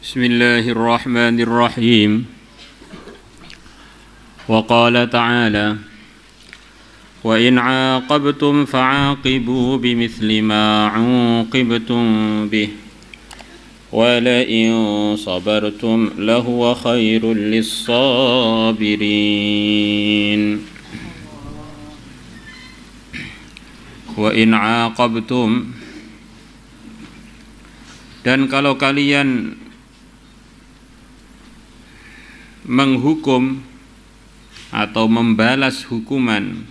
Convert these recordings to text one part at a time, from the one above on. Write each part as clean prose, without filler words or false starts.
Bismillahirrahmanirrahim. Wa qala ta'ala wa in 'aqabtum fa'aqibu bimithli ma 'uqibtum bih wa la in sabartum lahuwa khairul lis-sabirin. Wa in 'aqabtum, dan kalau kalian menghukum atau membalas hukuman,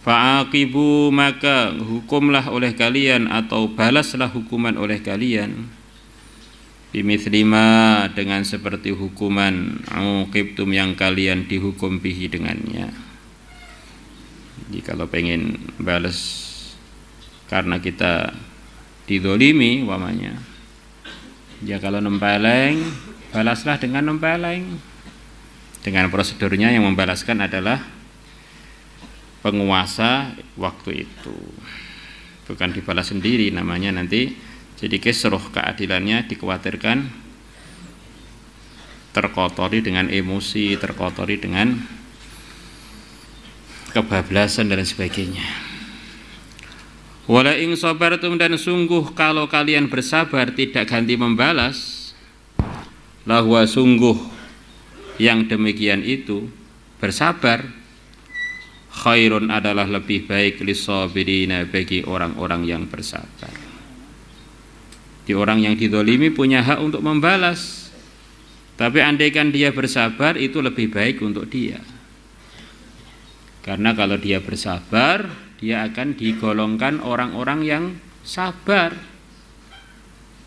fa'aqibu, maka hukumlah oleh kalian atau balaslah hukuman oleh kalian, bimithli ma, dengan seperti hukuman uqibtum yang kalian dihukum bihi dengannya. Jadi kalau pengen balas karena kita dizolimi umpamanya, ya kalau nempeleng, balaslah dengan nempeleng. Dengan prosedurnya yang membalaskan adalah penguasa waktu itu, bukan dibalas sendiri. Namanya nanti jadi kisruh, keadilannya dikhawatirkan terkotori dengan emosi, terkotori dengan kebablasan dan sebagainya. Wala ing sabartum, dan sungguh kalau kalian bersabar tidak ganti membalas, lahwa, sungguh yang demikian itu bersabar, khairun, adalah lebih baik, lisabirina, bagi orang-orang yang bersabar. Di orang yang dizalimi punya hak untuk membalas, tapi andaikan dia bersabar itu lebih baik untuk dia, karena kalau dia bersabar dia akan digolongkan orang-orang yang sabar.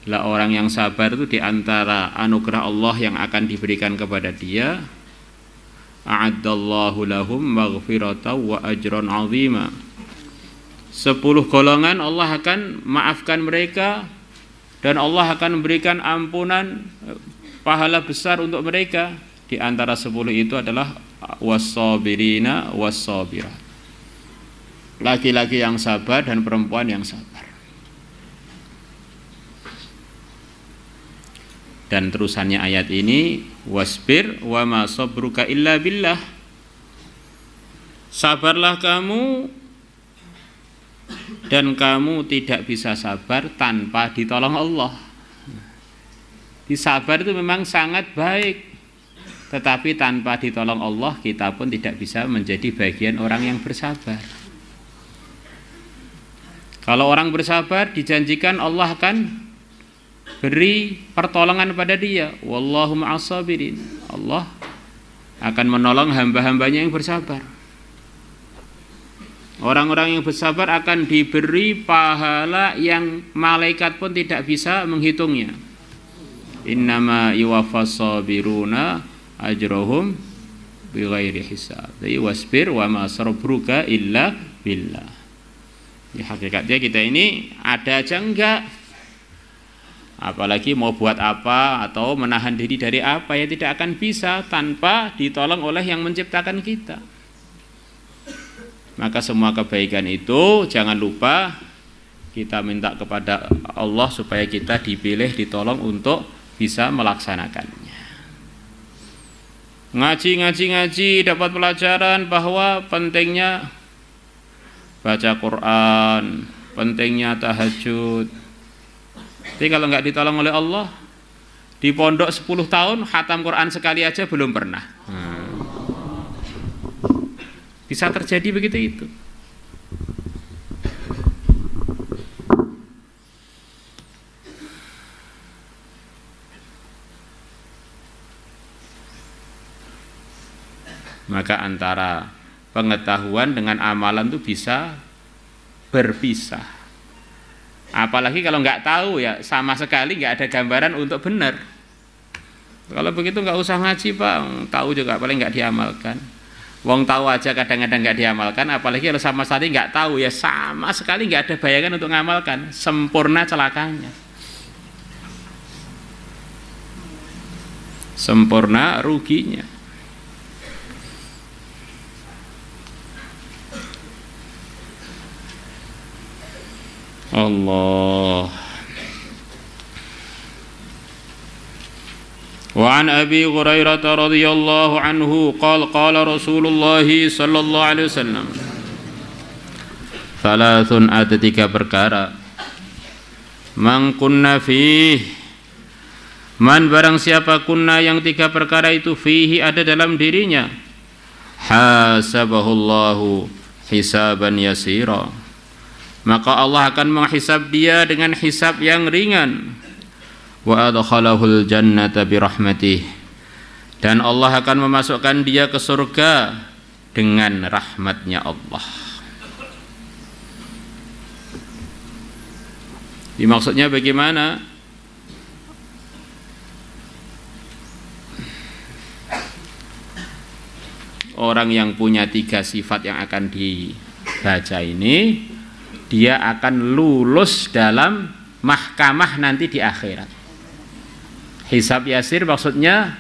Lah orang yang sabar itu diantara anugerah Allah yang akan diberikan kepada dia, a'addallahu lahum maghfiratan wa ajran 'azima. 10 golongan Allah akan maafkan mereka, dan Allah akan memberikan ampunan, pahala besar untuk mereka. Di antara 10 itu adalah was-sabirina was-sabirat, laki-laki yang sabar dan perempuan yang sabar. Dan terusannya ayat ini, wasbir wa ma sabruka illa billah, sabarlah kamu dan kamu tidak bisa sabar tanpa ditolong Allah. Sabar itu memang sangat baik, tetapi tanpa ditolong Allah kita pun tidak bisa menjadi bagian orang yang bersabar. Kalau orang bersabar dijanjikan Allah akan beri pertolongan pada dia, wallahu ma'as sabirin. Allah akan menolong hamba-hambanya yang bersabar. Orang-orang yang bersabar akan diberi pahala yang malaikat pun tidak bisa menghitungnya. Innama yuwaffas sabiruna ajrohum bighairi hisab. Jadi wasbir wa ma sabruka illa billah. Ya, hakikatnya kita ini ada aja enggak, apalagi mau buat apa atau menahan diri dari apa, ya tidak akan bisa tanpa ditolong oleh yang menciptakan kita. Maka semua kebaikan itu jangan lupa kita minta kepada Allah supaya kita dipilih, ditolong untuk bisa melaksanakannya. Ngaji dapat pelajaran bahwa pentingnya baca Quran, pentingnya tahajud. Tapi kalau nggak ditolong oleh Allah, di pondok 10 tahun khatam Quran sekali aja belum pernah. Bisa terjadi begitu itu. Maka antara pengetahuan dengan amalan itu bisa berpisah. Apalagi kalau nggak tahu, ya sama sekali nggak ada gambaran untuk benar. Kalau begitu nggak usah ngaji, Pak. Tahu juga paling nggak diamalkan. Wong tahu aja kadang-kadang nggak diamalkan, apalagi kalau sama sekali nggak tahu, ya sama sekali nggak ada bayangan untuk mengamalkan. Sempurna celakanya. Sempurna ruginya. Allah. Wa an Abi Hurairah radhiyallahu anhu qala Rasulullah sallallahu alaihi wasallam, thalathun, ada 3 perkara, man kunna fih, man barang siapa kunna yang 3 perkara itu fihi ada dalam dirinya, hasabahullahu hisaban yasira, maka Allah akan menghisab dia dengan hisab yang ringan. Wa adkhalahul jannata birahmatih, dan Allah akan memasukkan dia ke surga dengan rahmatnya Allah. Maksudnya bagaimana? Orang yang punya 3 sifat yang akan dibaca ini, dia akan lulus dalam mahkamah nanti di akhirat. Hisab yasir maksudnya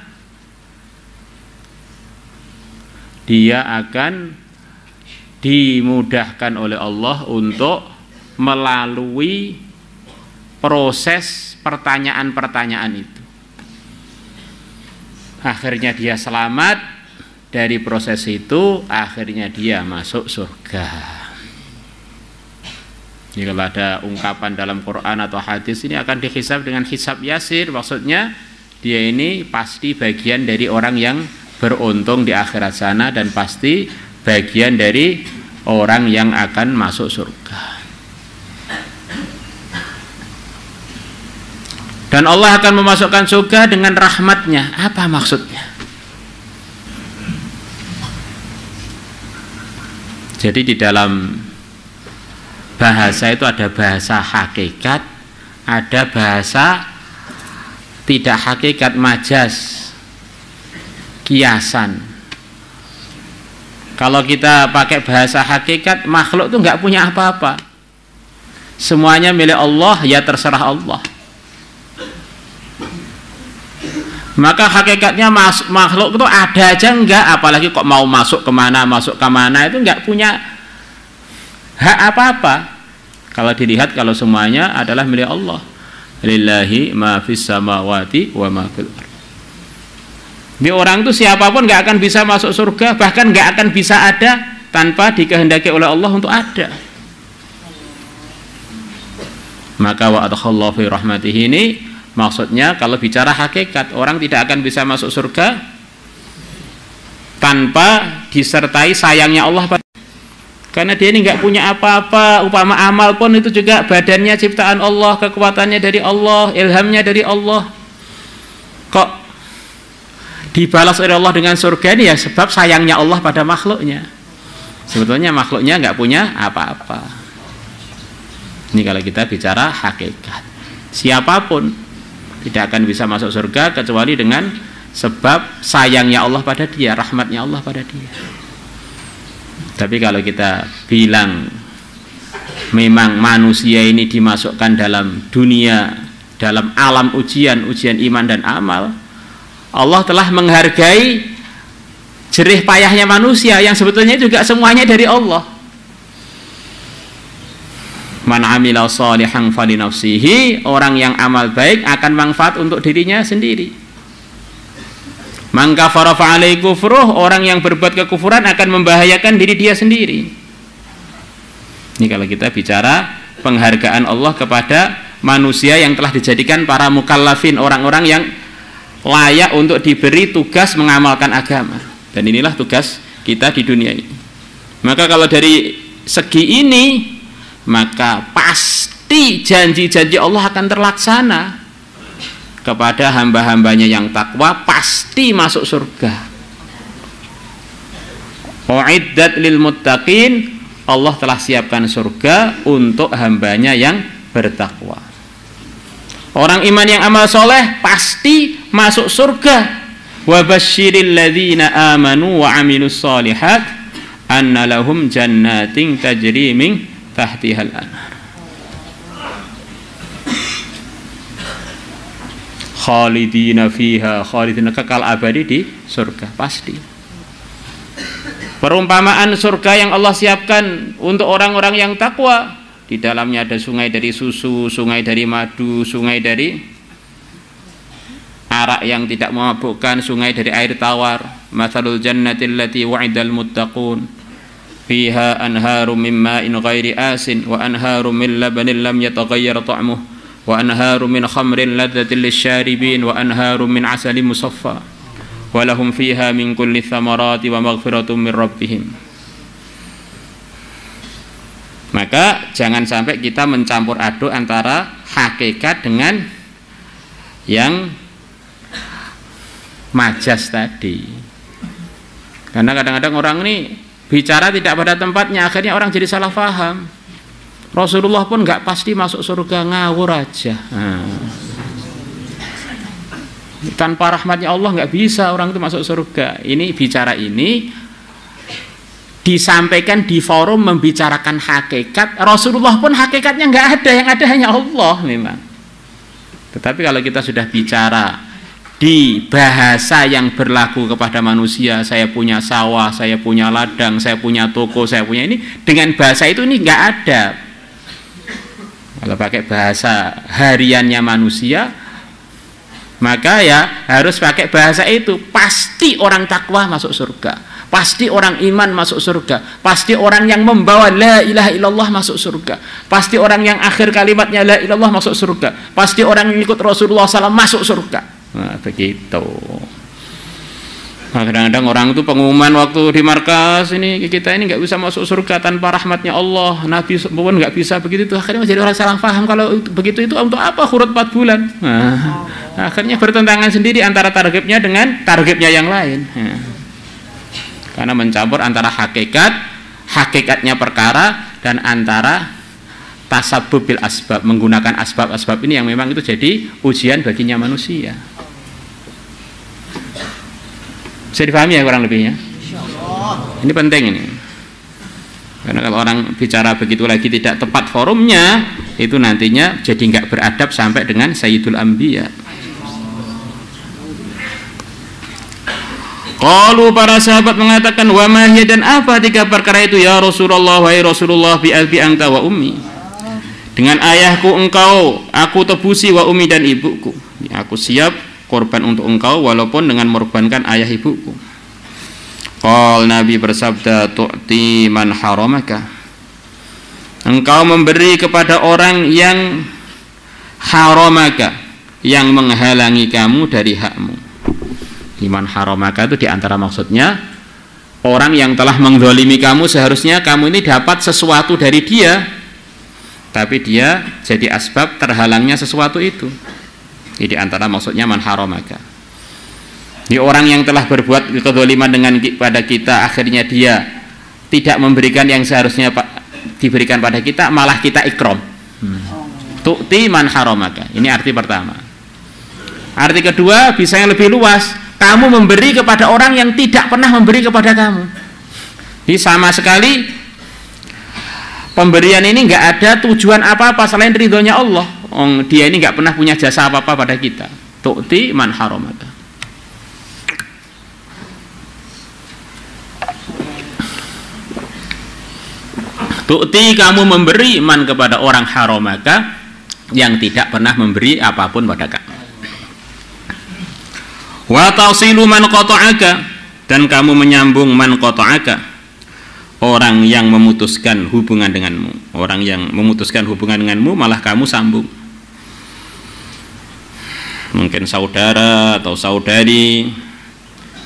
dia akan dimudahkan oleh Allah untuk melalui proses pertanyaan-pertanyaan itu. Akhirnya dia selamat dari proses itu, akhirnya dia masuk surga. Jadi kalau ada ungkapan dalam Quran atau hadis ini akan dihisab dengan hisab yasir, maksudnya dia ini pasti bagian dari orang yang beruntung di akhirat sana dan pasti bagian dari orang yang akan masuk surga. Dan Allah akan memasukkan surga dengan rahmatnya. Apa maksudnya? Jadi di dalam bahasa itu ada bahasa hakikat, ada bahasa tidak hakikat, majaz, kiasan. Kalau kita pakai bahasa hakikat, makhluk itu nggak punya apa-apa, semuanya milik Allah, ya terserah Allah. Maka hakikatnya makhluk itu ada aja enggak, apalagi kok mau masuk kemana itu enggak punya hak apa-apa. Kalau dilihat, kalau semuanya adalah milik Allah, lillahi ma fis samawati wa ma fil ardh. Di orang itu siapapun enggak akan bisa masuk surga, bahkan enggak akan bisa ada tanpa dikehendaki oleh Allah untuk ada. Maka wa adkhallahu fi rahmatihi ini maksudnya kalau bicara hakikat, orang tidak akan bisa masuk surga tanpa disertai sayangnya Allah. Karena dia ini nggak punya apa-apa, upama amal pun itu juga badannya ciptaan Allah, kekuatannya dari Allah, ilhamnya dari Allah. Kok dibalas oleh Allah dengan surga ini? Ya sebab sayangnya Allah pada makhluknya. Sebetulnya makhluknya nggak punya apa-apa. Ini kalau kita bicara hakikat, siapapun tidak akan bisa masuk surga kecuali dengan sebab sayangnya Allah pada dia, rahmatnya Allah pada dia. Tapi kalau kita bilang memang manusia ini dimasukkan dalam dunia, dalam alam ujian iman dan amal, Allah telah menghargai jerih payahnya manusia yang sebetulnya juga semuanya dari Allah. Man amila shalihan falinafsihi, orang yang amal baik akan manfaat untuk dirinya sendiri. Man kafara fa'alaihi kufruh, orang yang berbuat kekufuran akan membahayakan diri dia sendiri. Ini kalau kita bicara penghargaan Allah kepada manusia yang telah dijadikan para mukallafin, orang-orang yang layak untuk diberi tugas mengamalkan agama. Dan inilah tugas kita di dunia ini. Maka kalau dari segi ini, maka pasti janji-janji Allah akan terlaksana kepada hamba-hambanya yang takwa, pasti masuk surga. Uiddat lil muttaqin, Allah telah siapkan surga untuk hambanya yang bertakwa. Orang iman yang amal soleh pasti masuk surga. Wa basyiril ladzina amanu wa amilus solihat anna lahum jannatin tajri min tahtihal anhar khalidina fiha, khalidina kekal abadi di surga, pasti. Perumpamaan surga yang Allah siapkan untuk orang-orang yang takwa, di dalamnya ada sungai dari susu, sungai dari madu, sungai dari arak yang tidak memabukkan, sungai dari air tawar. Mathalul jannati allati wa'idal muttaqun fiha anharum min ma'in ghairi asin wa anharum min labanin lam yataghayyar ta'muh wa anharum min khamrin ladzatin lisyaribin wa anharum min asalin musaffa wa lahum fiha min kulli thamarati wa maghfiratun min rabbihim. Maka jangan sampai kita mencampur aduk antara hakikat dengan yang majas tadi. Karena kadang-kadang orang ini bicara tidak pada tempatnya, akhirnya orang jadi salah paham. Rasulullah pun nggak pasti masuk surga, ngawur aja. Tanpa rahmatnya Allah nggak bisa orang itu masuk surga. Ini bicara ini disampaikan di forum membicarakan hakikat. Rasulullah pun hakikatnya nggak ada, yang ada hanya Allah memang. Tetapi kalau kita sudah bicara di bahasa yang berlaku kepada manusia, saya punya sawah, saya punya ladang, saya punya toko, saya punya ini, dengan bahasa itu ini nggak ada. Kalau pakai bahasa hariannya manusia, maka ya harus pakai bahasa itu. Pasti orang takwa masuk surga, pasti orang iman masuk surga, pasti orang yang membawa la ilaha illallah masuk surga, pasti orang yang akhir kalimatnya la ilallah masuk surga, pasti orang yang ikut Rasulullah SAW masuk surga. Nah, begitu. Nah, kadang-kadang orang itu pengumuman waktu di markas, ini kita ini nggak bisa masuk surga tanpa rahmatnya Allah, Nabi pun nggak bisa begitu. Akhirnya menjadi orang salah paham. Kalau begitu itu untuk apa khurut 4 bulan? Nah, akhirnya bertentangan sendiri antara targetnya dengan targetnya yang lain. Nah, karena mencampur antara hakikatnya perkara dan antara tasabbub bil asbab, menggunakan asbab-asbab ini yang memang itu jadi ujian baginya manusia. Bisa dipahami ya kurang lebihnya? Ini penting ini. Karena kalau orang bicara begitu lagi tidak tepat forumnya, itu nantinya jadi nggak beradab sampai dengan Sayyidul Anbiya. Qalu, para sahabat mengatakan, wa ma hiya, dan apa 3 perkara itu ya Rasulullah, wahai Rasulullah, bi abi anta wa ummi. Dengan ayahku engkau aku tebusi, wa ummi, dan ibuku. Aku siap korban untuk engkau walaupun dengan mengorbankan ayah ibuku. Qal, Nabi bersabda, tu'ti man haramaka. Engkau memberi kepada orang yang haramaka, yang menghalangi kamu dari hakmu. Iman haramaka itu diantara maksudnya orang yang telah menzalimi kamu, seharusnya kamu ini dapat sesuatu dari dia, tapi dia jadi asbab terhalangnya sesuatu itu. Jadi antara maksudnya man haramaka. Ini orang yang telah berbuat kezaliman dengan pada kita, akhirnya dia tidak memberikan yang seharusnya diberikan pada kita, malah kita ikram. Tu'ti man haramaka. Ini arti pertama. Arti kedua bisa yang lebih luas. Kamu memberi kepada orang yang tidak pernah memberi kepada kamu. Jadi sama sekali pemberian ini nggak ada tujuan apa-apa selain ridhonya Allah. Dia ini nggak pernah punya jasa apa-apa pada kita. Tu'ti man haramaka. Tu'ti, kamu memberi, man, kepada orang haramaka, yang tidak pernah memberi apapun pada kamu. Wa tasilu man qata'aka, dan kamu menyambung man qata'aka, orang yang memutuskan hubungan denganmu. Orang yang memutuskan hubungan denganmu malah kamu sambung. Mungkin saudara atau saudari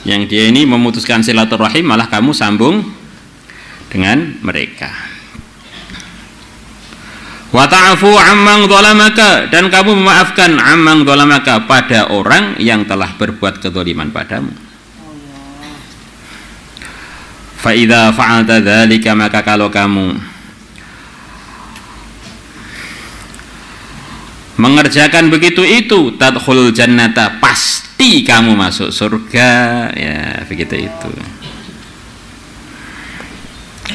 yang dia ini memutuskan silaturahim, malah kamu sambung dengan mereka. Wa ta'fu amman zalamaka, dan kamu memaafkan amman zalamaka, pada orang yang telah berbuat kezaliman padamu. Fa idza fa'alta dzalika, maka kalau kamu mengerjakan begitu itu, tadkhulul jannata, pasti kamu masuk surga. Ya, begitu itu.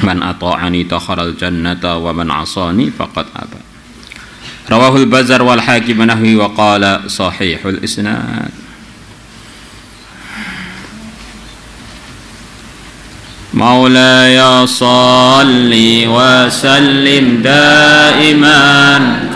Man ata'ani takharal jannata wa man asani faqad aba. Rawahul Bazzar wal Hakim nahwi wa qala sahihul isnad. Maulaya salli wa sallim daiman